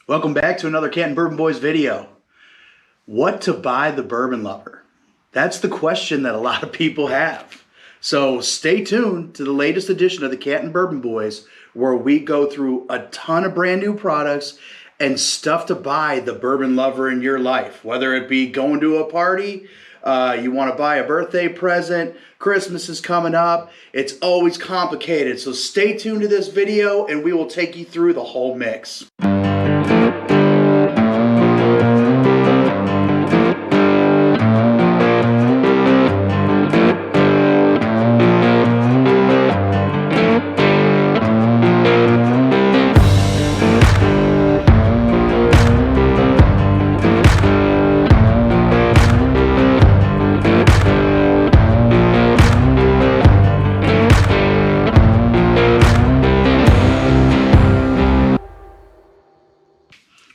Welcome back to another Canton Bourbon Boys video. What to buy the bourbon lover? That's the question that a lot of people have. So stay tuned to the latest edition of the Canton Bourbon Boys, where we go through a ton of brand new products and stuff to buy the bourbon lover in your life. Whether it be going to a party, you want to buy a birthday present, Christmas is coming up, it's always complicated. So stay tuned to this video and we will take you through the whole mix.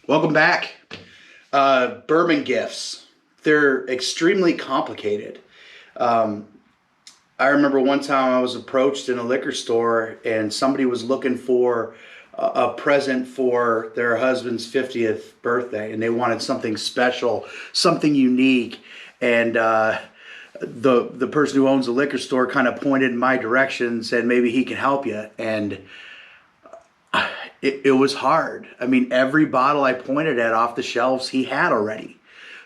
Welcome back. Bourbon gifts. They're extremely complicated. I remember one time I was approached in a liquor store and somebody was looking for a present for their husband's 50th birthday, and they wanted something special, something unique. And the person who owns the liquor store kind of pointed in my direction and said maybe he can help you. And it was hard. I mean, every bottle I pointed at off the shelves he had already.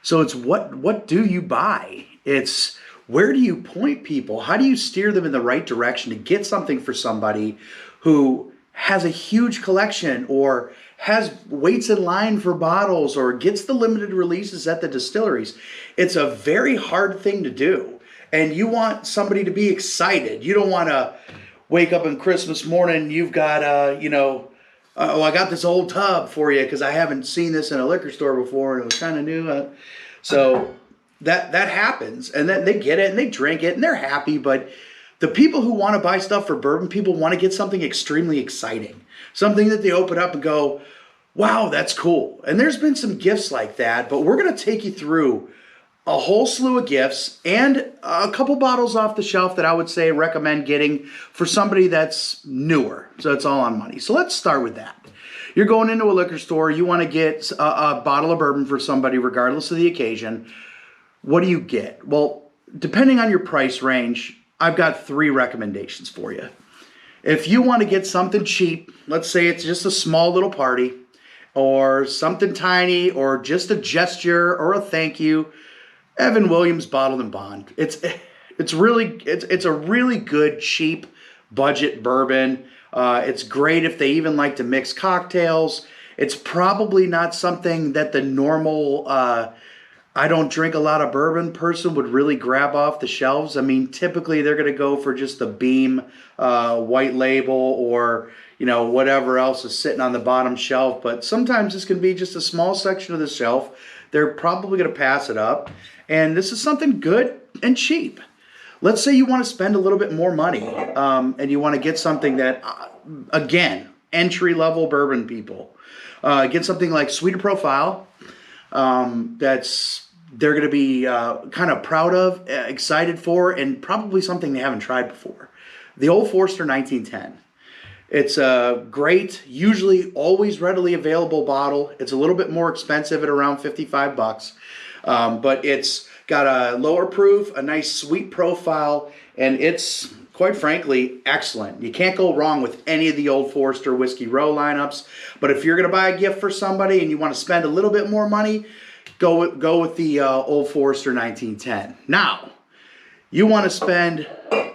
So it's what do you buy? It's where do you point people? How do you steer them in the right direction to get something for somebody who has a huge collection or waits in line for bottles or gets the limited releases at the distilleries? It's a very hard thing to do. And you want somebody to be excited. You don't want to wake up on Christmas morning, you've got I got this old tub for you because I haven't seen this in a liquor store before and it was kind of new. So that happens, and then they get it and they drink it and they're happy. But the people who want to buy stuff for bourbon, people want to get something extremely exciting, something that they open up and go, wow, that's cool. And there's been some gifts like that, but we're going to take you through a whole slew of gifts and a couple bottles off the shelf that I would say recommend getting for somebody that's newer. So it's all on money. So let's start with that. You're going into a liquor store. You want to get a bottle of bourbon for somebody regardless of the occasion. What do you get? Well, depending on your price range, I've got 3 recommendations for you. If you want to get something cheap, let's say it's just a small little party or something tiny or just a gesture or a thank you, Evan Williams Bottled and Bond. It's a really good cheap budget bourbon. It's great if they even like to mix cocktails. It's probably not something that the normal I don't drink a lot of bourbon person would really grab off the shelves. I mean, typically they're going to go for just the Beam white label or whatever else is sitting on the bottom shelf. But sometimes this can be just a small section of the shelf. They're probably going to pass it up. And this is something good and cheap. Let's say you want to spend a little bit more money and you want to get something that, again, entry-level bourbon people. Get something like Sweeter Profile they're going to be kind of proud of, excited for, and probably something they haven't tried before. The Old Forester 1910. It's a great, usually always readily available bottle. It's a little bit more expensive at around $55. But it's got a lower proof, a nice sweet profile, and it's, quite frankly, excellent. You can't go wrong with any of the Old Forester Whiskey Row lineups. But if you're going to buy a gift for somebody and you want to spend a little bit more money, go with the Old Forester 1910. Now, you want to spend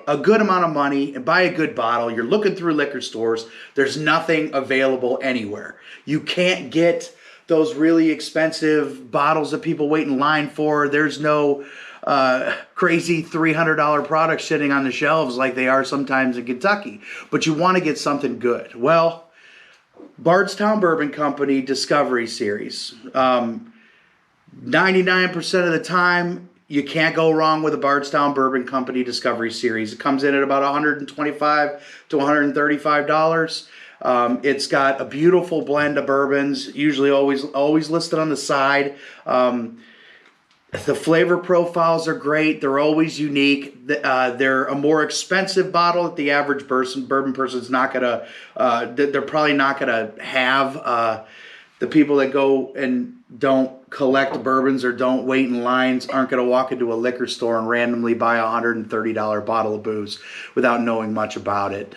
a good amount of money and buy a good bottle. You're looking through liquor stores. There's nothing available anywhere. You can't get those really expensive bottles that people wait in line for. There's no crazy $300 products sitting on the shelves like they are sometimes in Kentucky. But you want to get something good. Well, Bardstown Bourbon Company Discovery Series. 99% of the time, you can't go wrong with a Bardstown Bourbon Company Discovery Series. It comes in at about $125 to $135. It's got a beautiful blend of bourbons, usually always listed on the side. The flavor profiles are great. They're always unique. They're a more expensive bottle that the average bourbon person's not gonna. They're probably not gonna have The people that go and don't collect bourbons or don't wait in lines aren't going to walk into a liquor store and randomly buy a $130 bottle of booze without knowing much about it.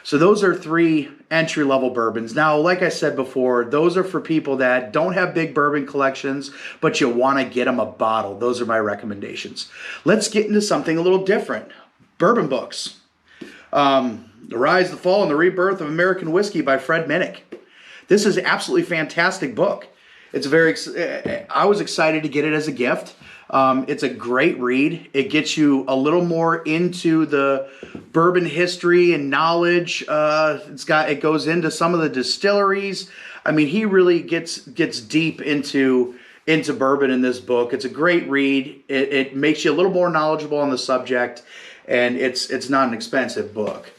So those are 3 entry-level bourbons. Now, like I said before, those are for people that don't have big bourbon collections, but you want to get them a bottle. Those are my recommendations. Let's get into something a little different. Bourbon Books. The Rise, the Fall, and the Rebirth of American Whiskey by Fred Minnick. This is an absolutely fantastic book. It's I was excited to get it as a gift. It's a great read. It gets you a little more into the bourbon history and knowledge. It goes into some of the distilleries. I mean, he really gets deep into bourbon in this book. It's a great read. It makes you a little more knowledgeable on the subject, and it's not an expensive book.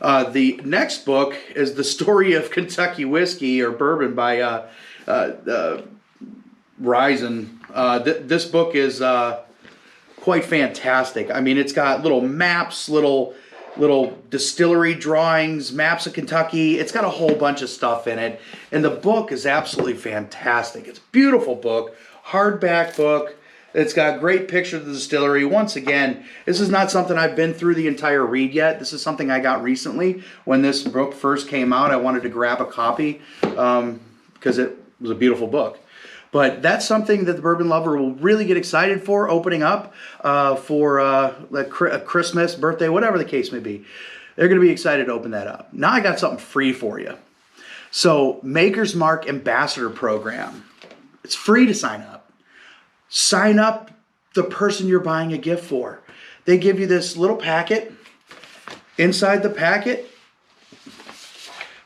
The next book is The Story of Kentucky Whiskey or Bourbon by Risen. This book is quite fantastic. I mean, it's got little maps, little distillery drawings, maps of Kentucky. It's got a whole bunch of stuff in it. And the book is absolutely fantastic. It's a beautiful book, hardback book. It's got great pictures of the distillery. Once again, this is not something I've been through the entire read yet. This is something I got recently. When this book first came out, I wanted to grab a copy because it was a beautiful book. But that's something that the bourbon lover will really get excited for, opening up for a Christmas, birthday, whatever the case may be. They're going to be excited to open that up. Now I got something free for you. So Maker's Mark Ambassador Program. It's free to sign up. Sign up the person you're buying a gift for. They give you this little packet. Inside the packet,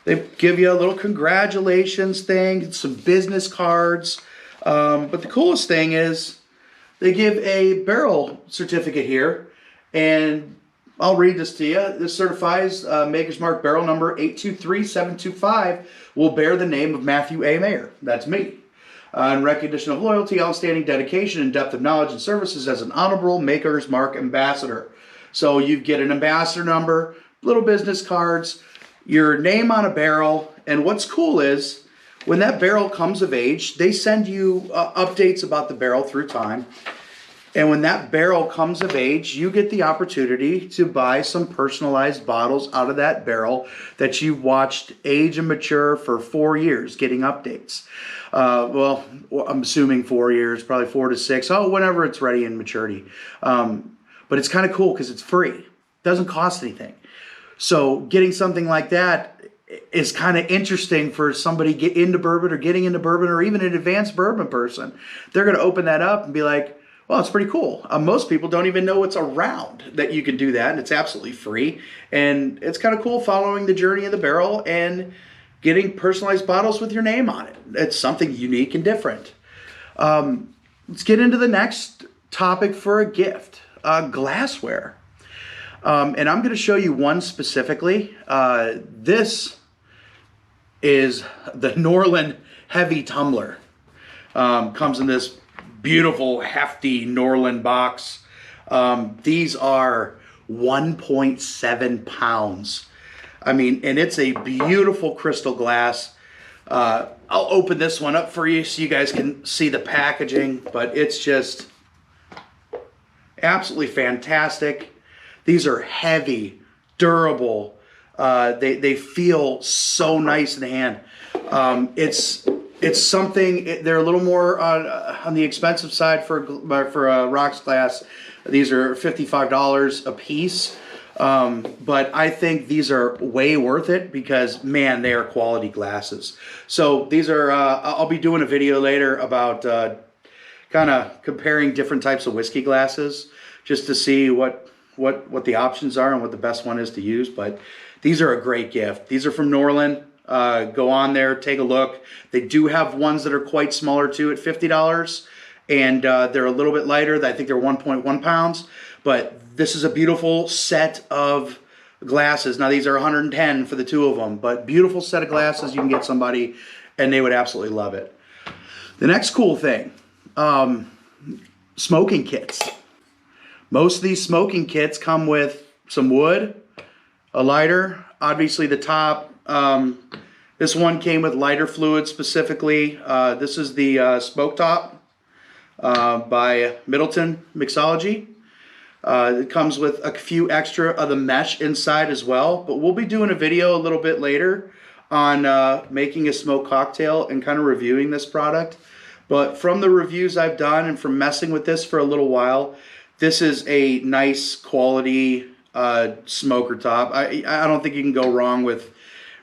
they give you a little congratulations thing, some business cards. But the coolest thing is they give a barrel certificate here. And I'll read this to you. This certifies Maker's Mark barrel number 823725 will bear the name of Matthew A. Mayer. That's me. In recognition of loyalty, outstanding dedication, and depth of knowledge and services as an honorable Maker's Mark ambassador. So you get an ambassador number, little business cards, your name on a barrel, and what's cool is when that barrel comes of age, they send you updates about the barrel through time. And when that barrel comes of age, you get the opportunity to buy some personalized bottles out of that barrel that you've watched age and mature for 4 years, getting updates. Well, I'm assuming 4 years, probably 4 to 6. Whenever it's ready in maturity. But it's kind of cool because it's free. It doesn't cost anything. So getting something like that is kind of interesting for somebody getting into bourbon or even an advanced bourbon person. They're going to open that up and be like, well, it's pretty cool. Most people don't even know it's around that you can do that, and it's absolutely free. And it's kind of cool following the journey of the barrel and getting personalized bottles with your name on it. It's something unique and different. Let's get into the next topic for a gift, glassware. And I'm going to show you one specifically. This is the Norlin Heavy Tumbler. Comes in this beautiful, hefty Norlin box. These are 1.7 pounds. I mean, and it's a beautiful crystal glass. I'll open this one up for you so you guys can see the packaging, but it's just absolutely fantastic. These are heavy, durable. They feel so nice in the hand. It's something. They're a little more on the expensive side for rocks glass. These are $55 a piece, but I think these are way worth it because man, they are quality glasses. So these are. I'll be doing a video later about kind of comparing different types of whiskey glasses just to see what the options are and what the best one is to use. But these are a great gift. These are from Norlin. Go on there, take a look. They do have ones that are quite smaller too at $50, and they're a little bit lighter. I think they're 1.1 pounds, but this is a beautiful set of glasses. Now these are 110 for the two of them, but beautiful set of glasses you can get somebody, and they would absolutely love it. The next cool thing, smoking kits. Most of these smoking kits come with some wood, a lighter, obviously the top This one came with lighter fluid specifically. This is the Smoke Top by Middleton Mixology. It comes with a few extra of the mesh inside as well, but we'll be doing a video a little bit later on making a smoke cocktail and kind of reviewing this product. But from the reviews I've done and from messing with this for a little while, this is a nice quality smoker top. I don't think you can go wrong with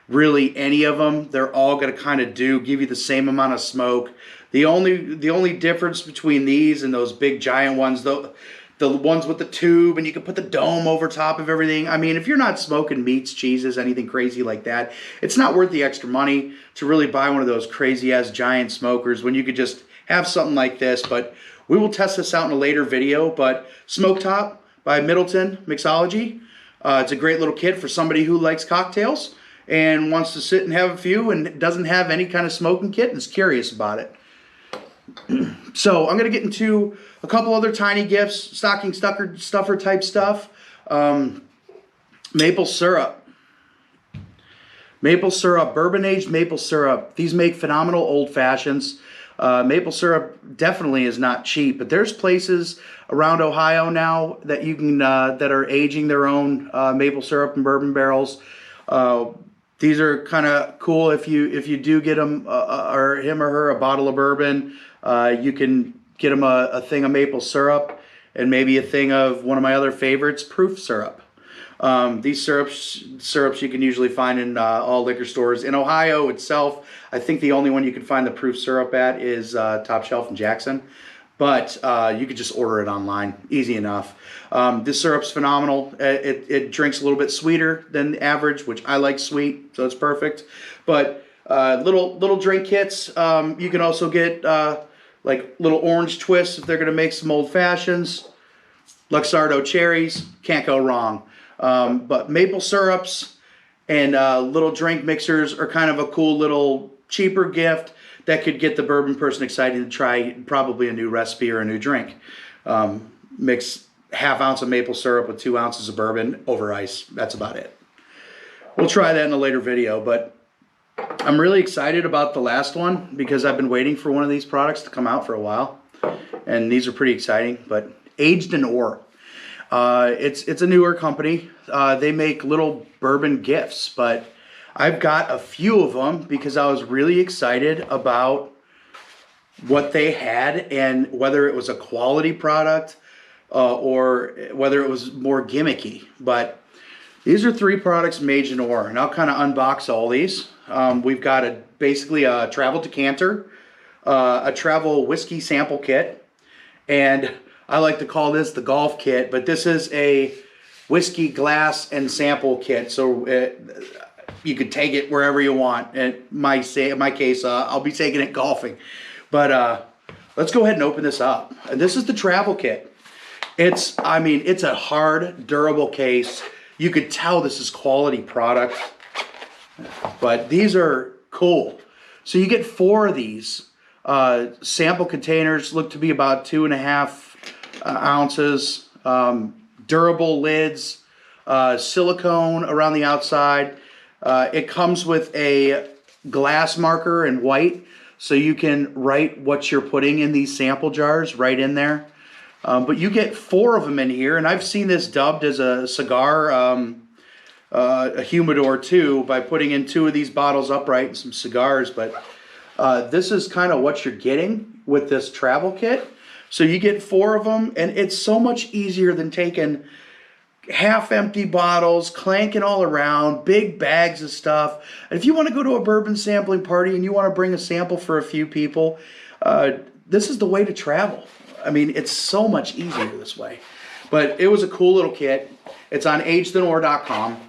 really any of them. They're all going to kind of give you the same amount of smoke. The only difference between these and those big giant ones, though, the ones with the tube and you can put the dome over top of everything. I mean, if you're not smoking meats, cheeses, anything crazy like that, it's not worth the extra money to really buy one of those crazy ass giant smokers when you could just have something like this. But we will test this out in a later video. But Smoke Top by Middleton Mixology. It's a great little kit for somebody who likes cocktails and wants to sit and have a few and doesn't have any kind of smoking kit and is curious about it. So I'm going to get into a couple other tiny gifts, stocking stuffer type stuff. Maple syrup. Maple syrup, bourbon aged maple syrup. These make phenomenal old fashions. Maple syrup definitely is not cheap, but there's places around Ohio now that you can that are aging their own maple syrup in bourbon barrels. These are kind of cool if you do get them or him or her a bottle of bourbon. You can get them a thing of maple syrup and maybe a thing of one of my other favorites, proof syrup. These syrups you can usually find in all liquor stores. In Ohio itself, I think the only one you can find the proof syrup at is Top Shelf in Jackson. But you could just order it online, easy enough. This syrup's phenomenal. It drinks a little bit sweeter than the average, which I like sweet, so it's perfect. But little drink kits. You can also get like little orange twists if they're going to make some old fashions. Luxardo cherries, can't go wrong. But maple syrups and little drink mixers are kind of a cool little cheaper gift that could get the bourbon person excited to try probably a new recipe or a new drink. Mix ½ ounce of maple syrup with 2 ounces of bourbon over ice. That's about it. We'll try that in a later video, but I'm really excited about the last one because I've been waiting for one of these products to come out for a while. And these are pretty exciting, but Aged in Ore. It's a newer company. They make little bourbon gifts, but I've got a few of them because I was really excited about what they had and whether it was a quality product or whether it was more gimmicky. But these are 3 products from Aged in Ore, and I'll kind of unbox all these. We've got basically a travel decanter, a travel whiskey sample kit, and I like to call this the golf kit, but this is a whiskey glass and sample kit. So you could take it wherever you want. In my case, I'll be taking it golfing. But let's go ahead and open this up. And this is the travel kit. It's a hard, durable case. You could tell this is quality product. But these are cool. So you get 4 of these. Sample containers look to be about 2.5 ounces. Durable lids. Silicone around the outside. It comes with a glass marker in white, so you can write what you're putting in these sample jars right in there. But you get 4 of them in here, and I've seen this dubbed as a cigar, a humidor too, by putting in 2 of these bottles upright and some cigars. But this is kind of what you're getting with this travel kit. So you get 4 of them, and it's so much easier than taking half-empty bottles, clanking all around, big bags of stuff. And if you want to go to a bourbon sampling party and you want to bring a sample for a few people, this is the way to travel. I mean, it's so much easier this way. But it was a cool little kit. It's on agedinore.com,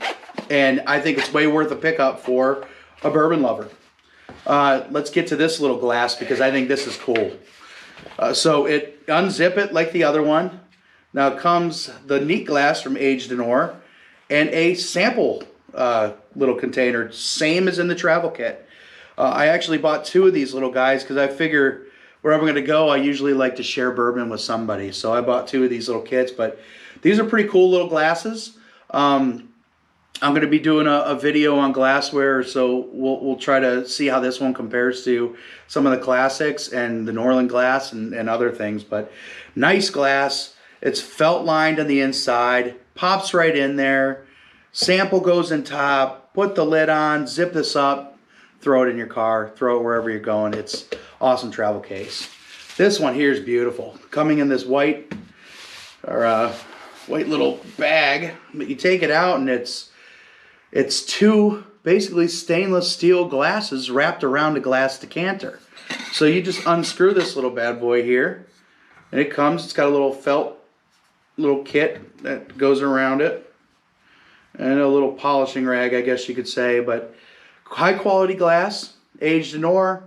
and I think it's way worth a pickup for a bourbon lover. Let's get to this little glass because I think this is cool. So unzip it like the other one. Now comes the neat glass from Aged in Ore and a sample little container, same as in the travel kit. I actually bought 2 of these little guys because I figure wherever I'm going to go, I usually like to share bourbon with somebody. So I bought 2 of these little kits, but these are pretty cool little glasses. I'm going to be doing a video on glassware, so we'll try to see how this one compares to some of the classics and the Norlin glass and other things. But nice glass. It's felt lined on the inside, pops right in there. Sample goes in top. Put the lid on, zip this up, throw it in your car, throw it wherever you're going. It's awesome travel case. This one here is beautiful. Coming in this white white little bag, but you take it out and it's two basically stainless steel glasses wrapped around a glass decanter. So you just unscrew this little bad boy here, and it's got a little felt little kit that goes around it, and a little polishing rag, I guess you could say. But high quality glass, aged in ore,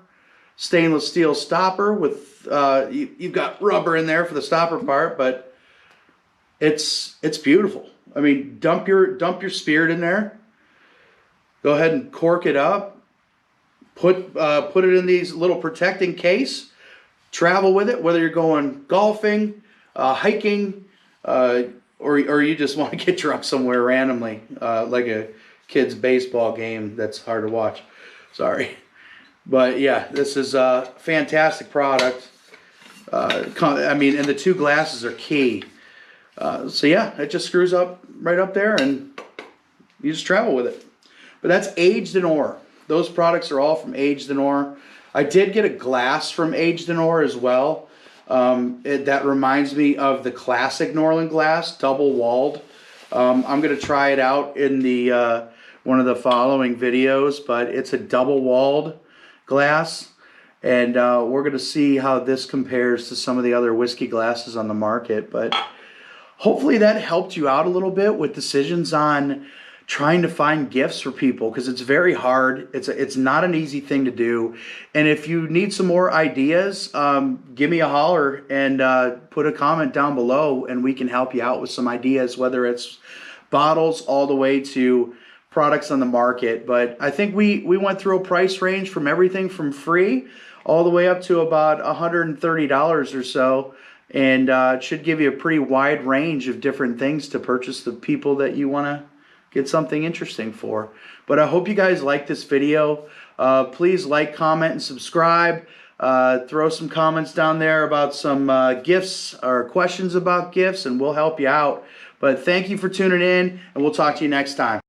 stainless steel stopper with you've got rubber in there for the stopper part, but it's beautiful. I mean, dump your spirit in there. Go ahead and cork it up. Put it in these little protecting case. Travel with it, whether you're going golfing, hiking, or you just want to get drunk somewhere randomly, like a kid's baseball game that's hard to watch. Sorry. But yeah, this is a fantastic product. I mean, and the two glasses are key. So yeah, it just screws up right up there, and you just travel with it. But that's aged in ore. Those products are all from aged in ore. I did get a glass from aged in ore as well. That reminds me of the classic Norlin glass, double walled. I'm going to try it out in the one of the following videos, but it's a double walled glass, and we're going to see how this compares to some of the other whiskey glasses on the market. But hopefully that helped you out a little bit with decisions on trying to find gifts for people, because it's very hard. It's not an easy thing to do. And if you need some more ideas, give me a holler and put a comment down below, and we can help you out with some ideas, whether it's bottles all the way to products on the market. But I think we went through a price range from everything from free all the way up to about $130 or so. And it should give you a pretty wide range of different things to purchase the people that you want to get something interesting for. But I hope you guys like this video. Please like, comment, and subscribe. Throw some comments down there about some gifts or questions about gifts, and we'll help you out. But thank you for tuning in, and we'll talk to you next time.